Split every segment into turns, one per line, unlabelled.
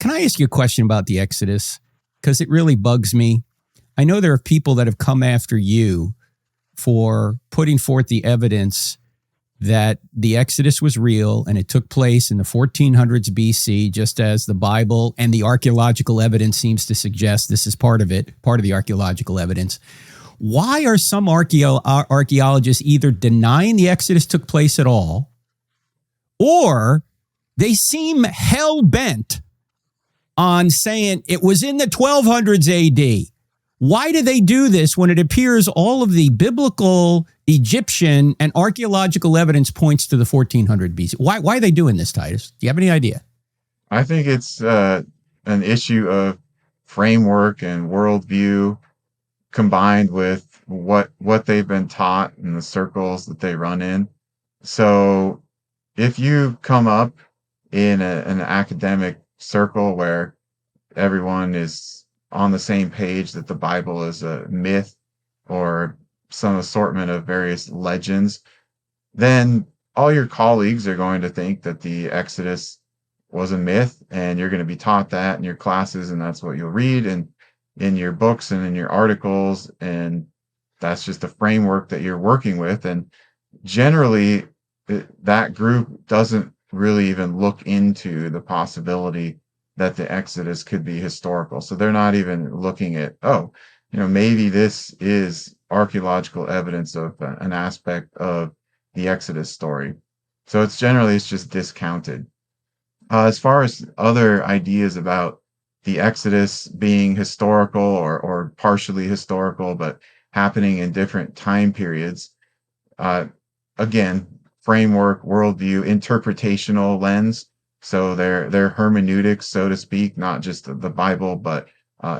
can I ask you a question about the Exodus? Because it really bugs me. I know there are people that have come after you for putting forth the evidence that the Exodus was real and it took place in the 1400s BC, just as the Bible and the archaeological evidence seems to suggest. This is part of it, part of the archaeological evidence. Why are some archaeologists either denying the Exodus took place at all, or they seem hell-bent on saying it was in the 1200s AD? Why do they do this when it appears all of the biblical, Egyptian, and archaeological evidence points to the 1400 BC? Why are they doing this, Titus? Do you have any idea?
I think it's an issue of framework and worldview combined with what they've been taught in the circles that they run in. So if you come up in an academic circle where everyone is on the same page that the Bible is a myth or some assortment of various legends, then all your colleagues are going to think that the Exodus was a myth, and you're going to be taught that in your classes, and that's what you'll read and in your books and in your articles, and that's just the framework that you're working with. And generally, that group doesn't really even look into the possibility that the Exodus could be historical. So they're not even looking at, maybe this is archaeological evidence of an aspect of the Exodus story. So it's just discounted. As far as other ideas about the Exodus being historical or partially historical, but happening in different time periods, again, framework, worldview, interpretational lens. So their hermeneutics, so to speak, not just the Bible, but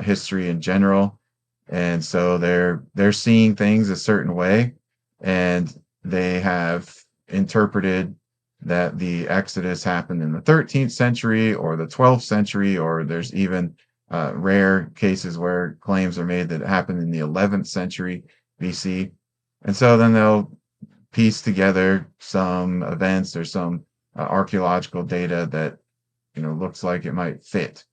history in general. And so they're seeing things a certain way, and they have interpreted that the Exodus happened in the 13th century or the 12th century, or there's even rare cases where claims are made that it happened in the 11th century BC. And so then they'll piece together some events or some archaeological data that looks like it might fit.